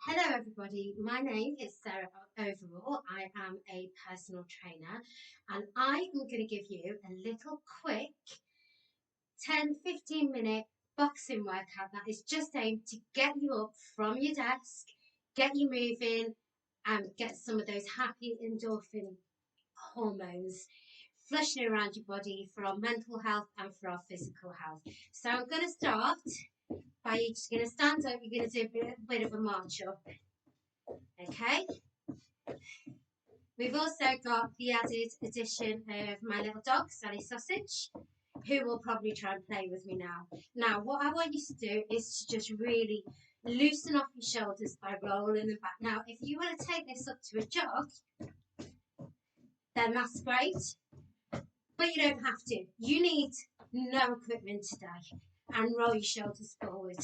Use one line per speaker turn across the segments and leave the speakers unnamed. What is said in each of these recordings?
Hello everybody, my name is Sarah Overall. I am a personal trainer and I am going to give you a little quick 10-15 minute boxing workout that is just aimed to get you up from your desk, get you moving and get some of those happy endorphin hormones flushing around your body for our mental health and for our physical health. So I'm going to start by you just going to stand up, you're going to do a bit of a march up. Okay, we've also got the added addition of my little dog, Sally Sausage, who will probably try and play with me now. Now, what I want you to do is to just really loosen off your shoulders by rolling them back. Now, if you want to take this up to a jog, then that's great, but you don't have to. You need no equipment today and roll your shoulders forward.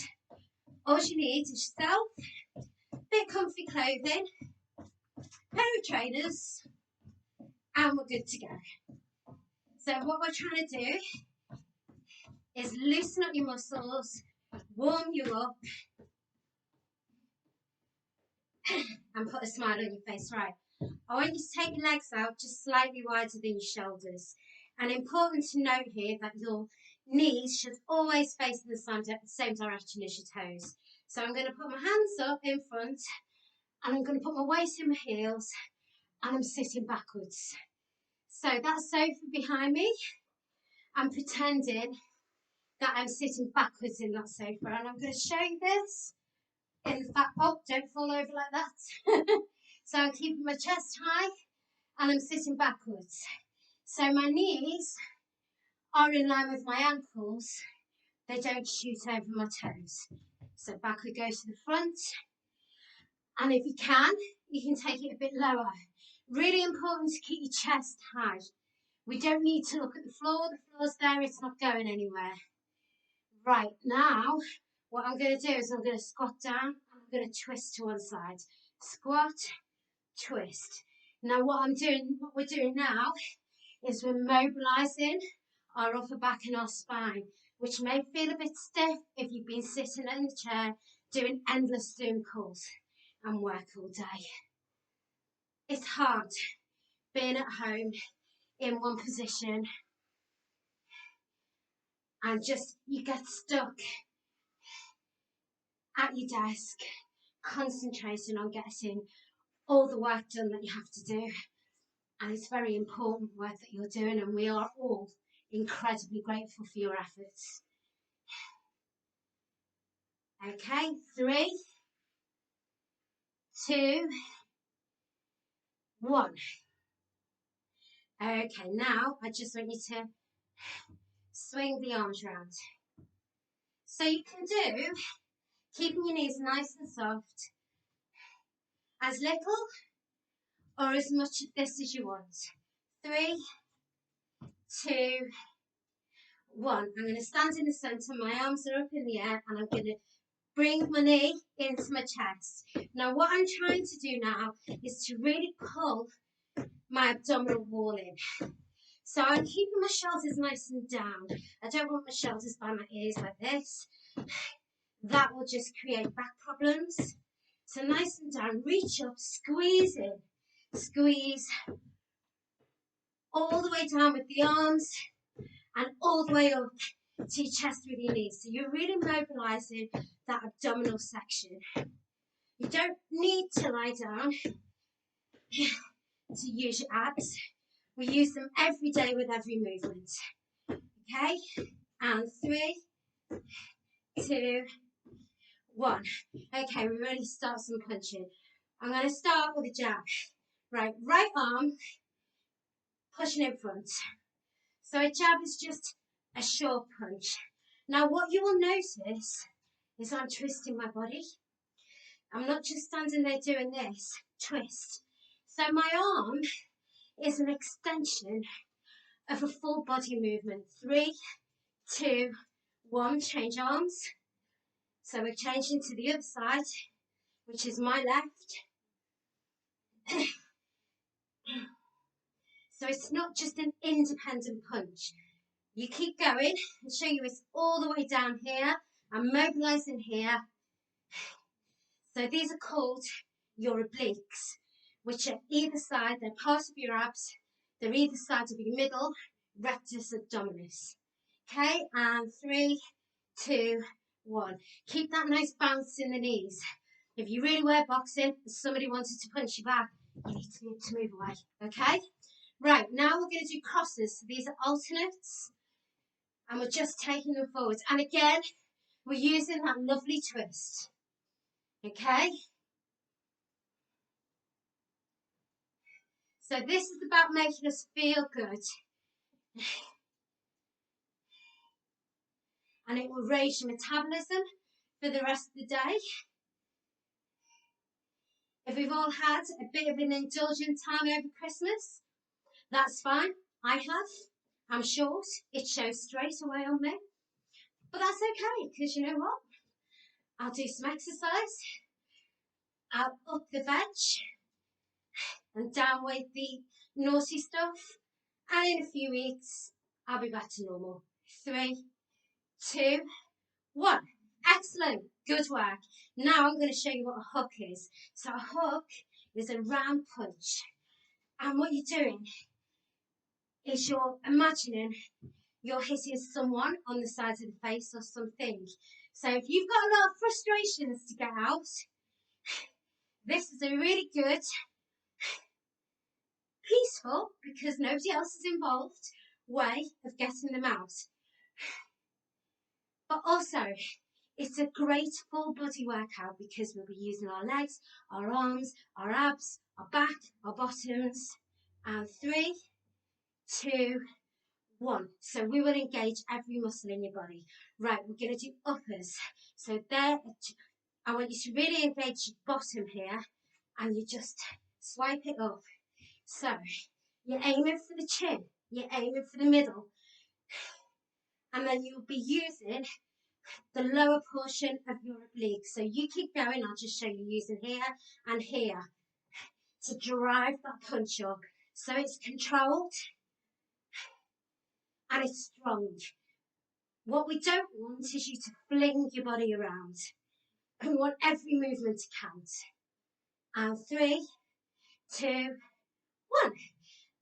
All you need is yourself, a bit comfy clothing, pair of trainers, and we're good to go. So what we're trying to do is loosen up your muscles, warm you up, and put a smile on your face. Right, I want you to take your legs out just slightly wider than your shoulders. And important to note here that your knees should always face in the same direction as your toes. So I'm going to put my hands up in front and I'm going to put my weight in my heels and I'm sitting backwards. So that sofa behind me, I'm pretending that I'm sitting backwards in that sofa, and I'm going to show you this in the fact, oh, don't fall over like that. So I'm keeping my chest high and I'm sitting backwards. So my knees are in line with my ankles, they don't shoot over my toes. So back we go to the front, and if you can take it a bit lower. Really important to keep your chest high. We don't need to look at the floor's there, it's not going anywhere. Right, now what I'm going to do is I'm going to squat down and I'm going to twist to one side. Squat, twist. Now what we're doing now is we're mobilising our upper back and our spine, which may feel a bit stiff if you've been sitting in the chair doing endless Zoom calls and work all day. It's hard being at home in one position and just you get stuck at your desk concentrating on getting all the work done that you have to do, and it's very important work that you're doing, and we are all incredibly grateful for your efforts. Okay, 3, 2, 1. Okay, now I just want you to swing the arms around. So you can do, keeping your knees nice and soft, as little or as much of this as you want. 3, 2, 1. I'm going to stand in the centre, my arms are up in the air, and I'm going to bring my knee into my chest. Now what I'm trying to do now is to really pull my abdominal wall in. So I'm keeping my shoulders nice and down. I don't want my shoulders by my ears like this. That will just create back problems. So nice and down, reach up, squeeze in, squeeze all the way down with the arms and all the way up to your chest with your knees. So you're really mobilising that abdominal section. You don't need to lie down to use your abs. We use them every day with every movement. Okay? And 3, 2, 1. Okay, we're ready to start some punching. I'm going to start with a jab. Right arm pushing in front. So a jab is just a short punch. Now what you will notice is I'm twisting my body. I'm not just standing there doing this, twist. So my arm is an extension of a full body movement. 3, 2, 1, change arms. So we're changing to the other side, which is my left. So it's not just an independent punch. You keep going and show you it's all the way down here. I'm mobilising here. So these are called your obliques, which are either side, they're part of your abs, they're either side of your middle rectus abdominis. Okay, and 3, 2, 1. Keep that nice bounce in the knees. If you really were boxing and somebody wanted to punch you back, you need to move away, okay? Right, now we're going to do crosses. So these are alternates, and we're just taking them forwards. And again, we're using that lovely twist, okay? So this is about making us feel good. And it will raise your metabolism for the rest of the day. If we've all had a bit of an indulgent time over Christmas, that's fine. I have. I'm short. It shows straight away on me. But that's okay, because you know what? I'll do some exercise. I'll up the veg and down with the naughty stuff. And in a few weeks, I'll be back to normal. 3, 2, 1. Excellent. Good work. Now I'm going to show you what a hook is. So a hook is a round punch. And what you're doing is you're imagining you're hitting someone on the side of the face or something. So if you've got a lot of frustrations to get out, this is a really good, peaceful, because nobody else is involved, way of getting them out. But also, it's a great full body workout because we'll be using our legs, our arms, our abs, our back, our bottoms. And 3, 2, 1. So we will engage every muscle in your body. Right, we're going to do uppers. So there, I want you to really engage your bottom here, and you just swipe it up. So you're aiming for the chin, you're aiming for the middle, and then you'll be using the lower portion of your oblique. So you keep going, I'll just show you using here and here to drive that punch up. So it's controlled and it's strong. What we don't want is you to fling your body around. We want every movement to count. And 3, 2, 1.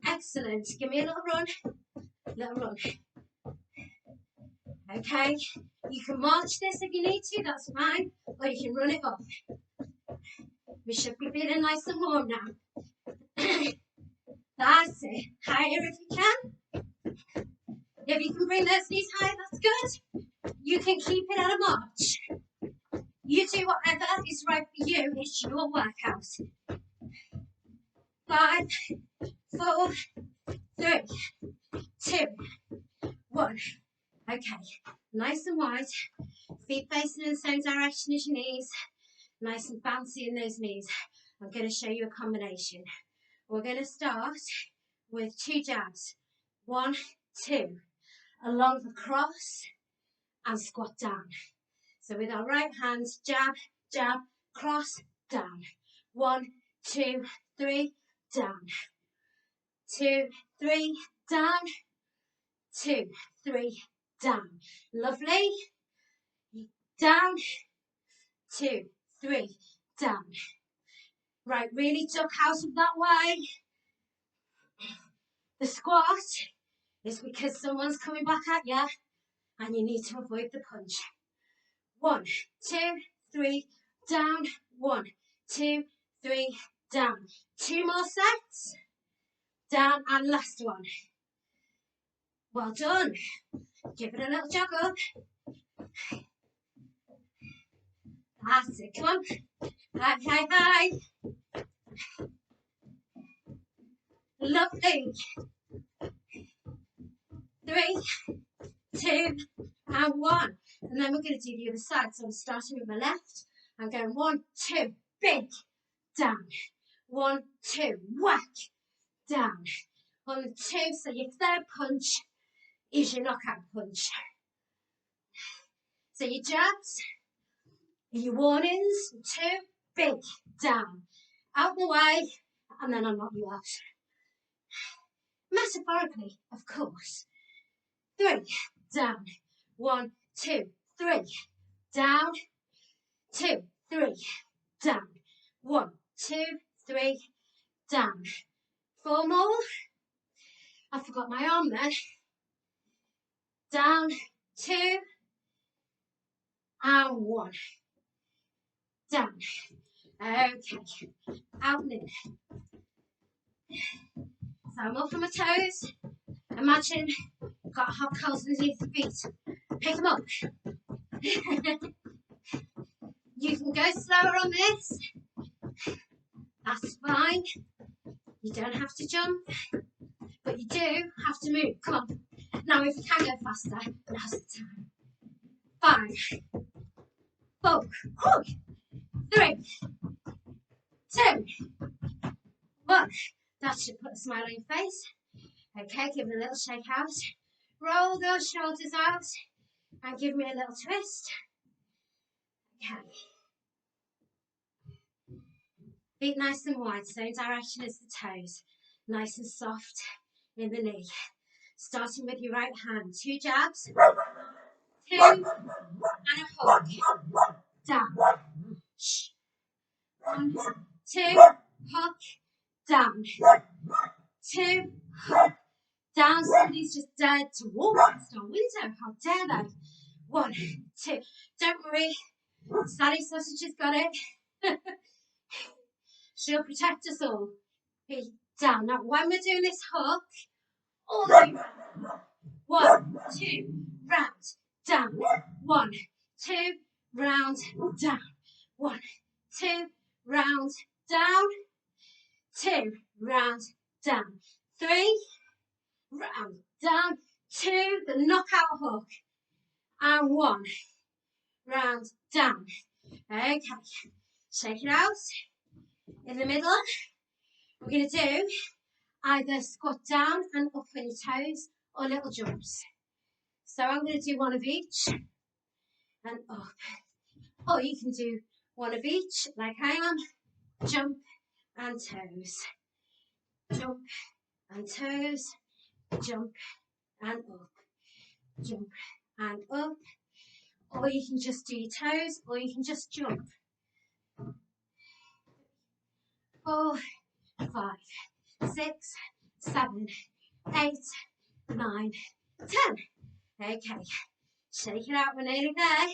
Excellent. Give me a little run. Little run. Okay. You can march this if you need to, that's fine. Or you can run it up. We should be feeling nice and warm now. That's it. Higher if you can. If you can bring those knees high, that's good. You can keep it at a march. You do whatever is right for you. It's your workout. 5, 4, 3, 2, 1. Okay, nice and wide. Feet facing in the same direction as your knees. Nice and bouncy in those knees. I'm going to show you a combination. We're going to start with 2 jabs. 1, 2. Along the cross and squat down. So with our right hand, jab, jab, cross, down. 1, 2, 3, down. 2, 3, down. 2, 3, down. Lovely. Down. 2, 3, down. Right, really duck out of that way. The squat is because someone's coming back at you and you need to avoid the punch. 1, 2, 3, down. 1, 2, 3, down. 2 more sets. Down and last one. Well done. Give it a little jog up. That's it. Come on. Hi, hi, hi. Lovely. 3, 2, and 1. And then we're going to do the other side. So I'm starting with my left. I'm going 1, 2, big, down. 1, 2, whack, down. 1, 2, so your third punch is your knockout punch. So your jabs, your warnings, 2, big, down. Out the way, and then I'll knock you out. Metaphorically, of course. 3, down. 1, 2, 3, down. 2, 3, down. 1, 2, 3, down. 4 more. I forgot my arm then. Down, 2, and 1. Down. Okay, out and in. So I'm up on my toes. Imagine got hot coals underneath the feet. Pick them up. You can go slower on this. That's fine. You don't have to jump, but you do have to move. Come on. Now if you can go faster, now's the time. 5, 4, 3, 2, 1. That should put a smile on your face. Okay, give it a little shake out. Roll those shoulders out and give me a little twist. Okay. Feet nice and wide, same direction as the toes. Nice and soft in the knee. Starting with your right hand. 2 jabs. 2 and a hug. Down. 1, 2, hug. Down. 2, hug. Down. Somebody's just dared to walk past our window. How dare they? 1, 2. Don't worry. Sally Sausage has got it. She'll protect us all. Feet down. Now, when we're doing this hook, all the way round. 1, 2, round, down. 1, 2, round, down. 1, 2, round, down. 2, round, down. 3, round, down. 2, the knockout hook. And 1, round, down. Okay, shake it out. In the middle, we're going to do either squat down and up on your toes or little jumps. So I'm going to do one of each and up. Or you can do one of each like I am. Jump and toes. Jump and toes. Jump and up. Jump and up. Or you can just do your toes or you can just jump. 4, 5, 6, 7, 8, 9, 10. Okay, shake it out, we're nearly there.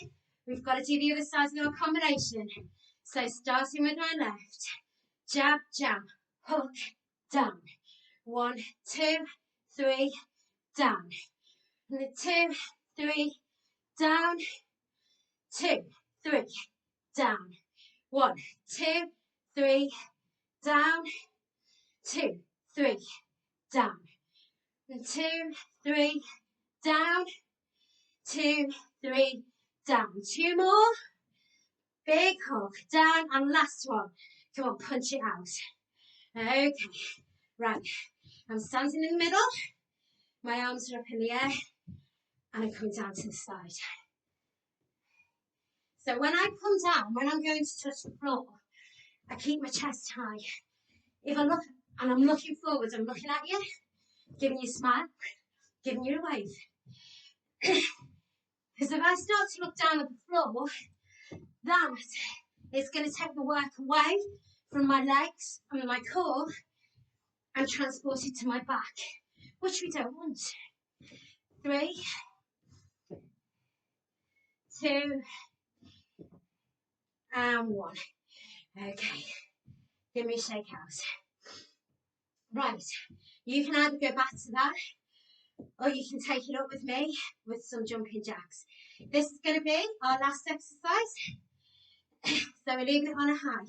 We've got to do the other side of our combination. So starting with my left, jab, jab, hook, down. 1, 2, 3, down. And then 2, 3, down. 2, 3, down. 1, 2, 3, down. 2, 3, down. And 2, 3, down. 2, 3, down. 2 more. Big hook, down, and last one. Come on, punch it out. Okay, right. I'm standing in the middle. My arms are up in the air, and I'm coming down to the side. So when I come down, when I'm going to touch the floor, I keep my chest high. If I look, and I'm looking forward, I'm looking at you, giving you a smile, giving you a wave. Because if I start to look down at the floor, that is going to take the work away from my legs and my core and transport it to my back, which we don't want. 3, 2, and 1. Okay, give me a shake out. Right, you can either go back to that or you can take it up with me with some jumping jacks. This is going to be our last exercise. So we're leaving it on a high.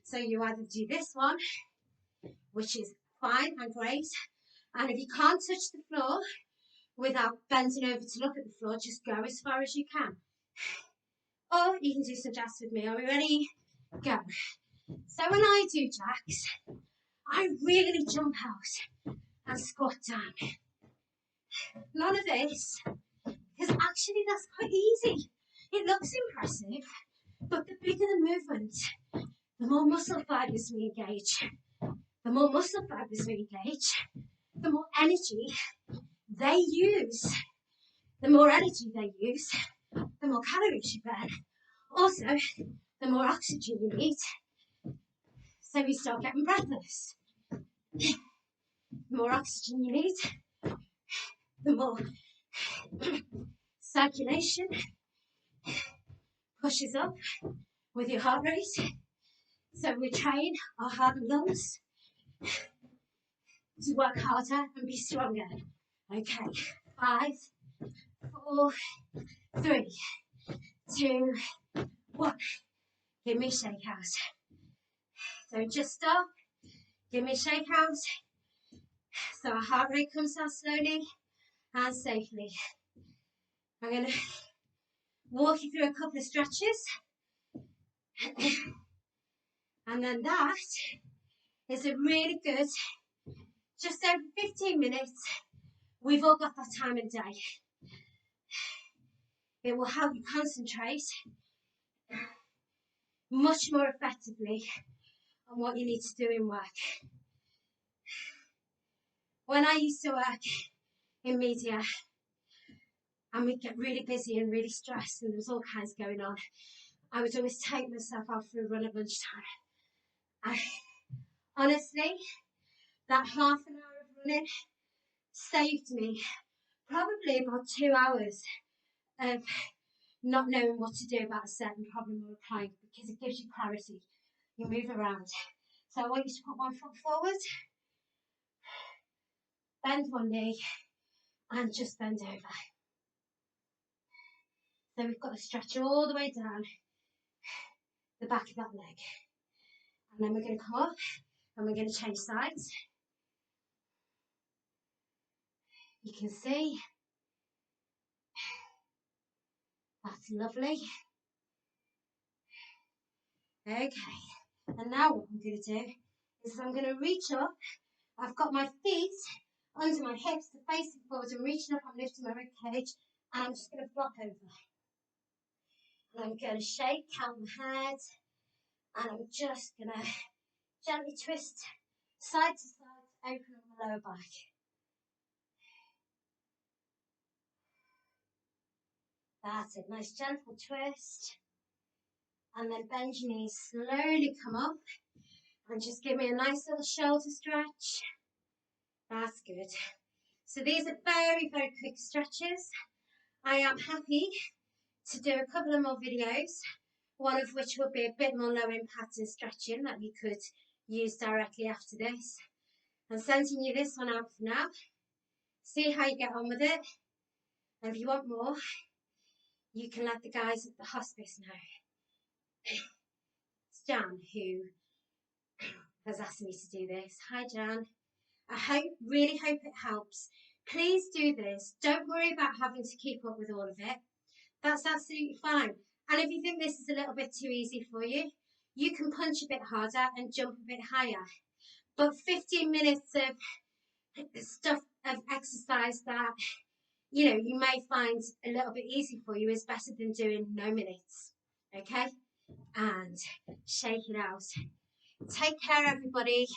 So you either do this one, which is fine and great, and if you can't touch the floor without bending over to look at the floor, just go as far as you can. Or you can do some jacks with me. Are we ready? Go. So when I do jacks, I really jump out and squat down. None of this, because actually that's quite easy. It looks impressive, but the bigger the movement, the more muscle fibers we engage. The more muscle fibers we engage, the more energy they use. The more energy they use, the more calories you burn. Also, the more oxygen you need. So you start getting breathless. The more oxygen you need, the more circulation pushes up with your heart rate. So we train our heart and lungs to work harder and be stronger. Okay, 5, 4, 3, 2, 1. Give me a shake out. Don't just stop. Give me a shake out. So our heart rate comes down slowly and safely. I'm going to walk you through a couple of stretches. And then that is a really good, just over 15 minutes. We've all got that time of day. It will help you concentrate much more effectively on what you need to do in work. When I used to work in media and we'd get really busy and really stressed and there was all kinds going on, I would always take myself out for a run at lunchtime. Honestly, that half an hour of running saved me probably about 2 hours of not knowing what to do about a certain problem or a client, because it gives you clarity. You move around. So I want you to put one foot forward, bend one knee, and just bend over. So we've got to stretch all the way down the back of that leg. And then we're going to come up and we're going to change sides. You can see. That's lovely. Okay. And now what I'm going to do is I'm going to reach up. I've got my feet under my hips, facing forward. I'm reaching up, I'm lifting my rib cage, and I'm just going to flop over. And I'm going to shake, count my head, and I'm just going to gently twist side to side to open up my lower back. That's it, nice gentle twist. And then bend your knees, slowly come up, and just give me a nice little shoulder stretch. That's good. So these are very, very quick stretches. I am happy to do a couple of more videos, one of which will be a bit more low impact and stretching that you could use directly after this. I'm sending you this one out for now. See how you get on with it. And if you want more, you can let the guys at the hospice know. It's Jan who has asked me to do this. Hi Jan. I really hope it helps. Please do this. Don't worry about having to keep up with all of it. That's absolutely fine. And if you think this is a little bit too easy for you, you can punch a bit harder and jump a bit higher. But 15 minutes of stuff, of exercise that, you may find a little bit easy for you is better than doing no minutes. Okay? And shake it out. Take care, everybody.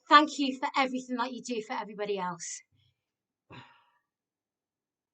Thank you for everything that you do for everybody else.